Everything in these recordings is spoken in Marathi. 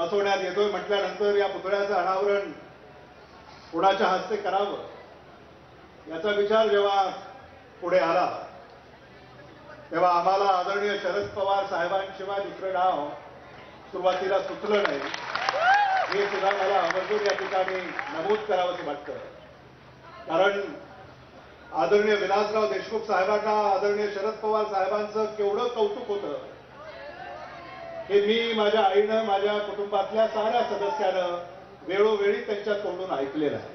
बसवण्यात येतोय म्हटल्यानंतर या पुतळ्याचं अनावरण कुणाच्या हस्ते करावं याचा विचार जेव्हा पुढे आला तेव्हा आम्हाला आदरणीय शरद पवार साहेबांशिवाय दुसरं नाव सुरुवातीला सुचलं नाही. हे सुद्धा मला आवर्जून या ठिकाणी नमूद करावंसं वाटतं. कारण आदरणीय विलासराव देशमुख साहेबांना आदरणीय शरद पवार साहेबांचं केवढं कौतुक होतं हे मी माझ्या आईनं माझ्या कुटुंबातल्या साऱ्या सदस्यानं वेळोवेळी त्यांच्या तोंडून ऐकलेलं आहे.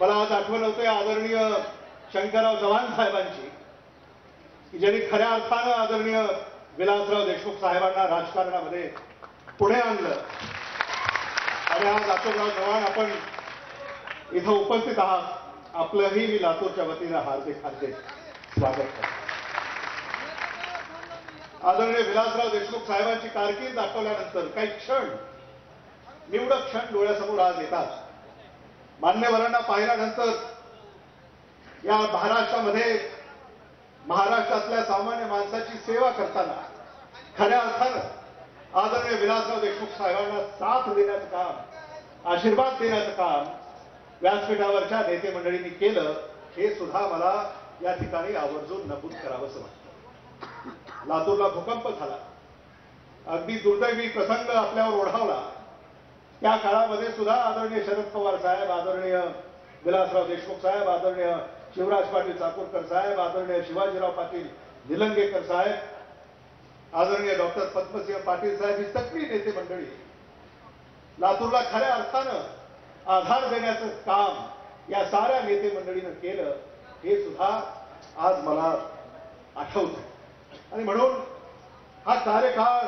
मला आज आठवण होते आदरणीय शंकरराव चव्हाण साहेबांची की ज्यांनी खऱ्या अर्थानं आदरणीय विलासराव देशमुख साहेबांना राजकारणामध्ये पुढे आणलं. आणि आज अशोकराव चव्हाण आपण इथं उपस्थित आहात. आपलंही मी लातूरच्या वतीनं हार्दिक हार्दिक स्वागत करतो. आदरणीय विलासराव देशमुख साहेबांची कारकीर्द आठवल्यानंतर काही क्षण निवडक क्षण डोळ्यासमोर आज येतात. मान्यवरांना पाहिल्यानंतर या महाराष्ट्रामध्ये महाराष्ट्रातल्या सामान्य माणसाची सेवा करताना खऱ्या अर्थानं आदरणीय विलासराव देशमुख साहेबांना साथ देण्याचं काम आशीर्वाद देण्याचं काम व्यासपीठावरच्या नेते मंडळींनी केलं हे सुद्धा मला या ठिकाणी आवर्जून नमूद करावंसं वाटतं. लातूरला भूकंप झाला. अगदी दुर्दैवी प्रसंग आपल्यावर ओढावला. त्या काळामध्ये सुद्धा आदरणीय शरद पवार साहेब, आदरणीय विलासराव देशमुख साहेब, आदरणीय शिवराज पाटील चाकूरकर साहेब, आदरणीय शिवाजीराव पाटील निलंगेकर साहेब, आदरणीय डॉक्टर पद्मसिंह पाटील साहेब ही सगळी नेते मंडळी लातूरला खऱ्या अर्थानं आधार देण्याचं काम या साऱ्या नेते मंडळीनं केलं हे सुद्धा आज मला आठवतं. आणि म्हणून हा कार्यकाळ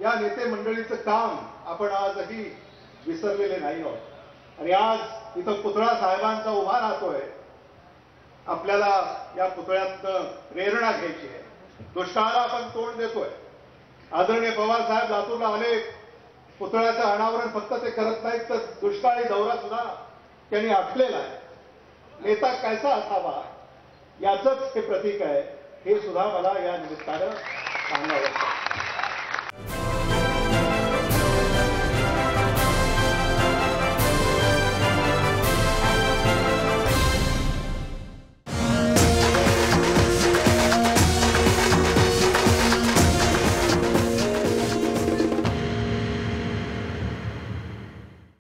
या नेते मंडळीचं काम आपण आजही विसरलेले नाही आहोत. आणि आज इथं पुतळा साहेबांचा उभा राहतोय. आपल्याला या पुतळ्यातनं प्रेरणा घ्यायची आहे. दुष्काळाला आपण तोंड देतोय. आदरणीय पवार साहेब लातूरला आले. पुतळ्याचं अनावरण फक्त ते करत नाहीत तर दुष्काळी दौरा सुद्धा त्यांनी आखलेला आहे. नेता कैसा असावा याचंच हे प्रतीक आहे. हे सुद्धा मला या निमित्तानं सांगावं.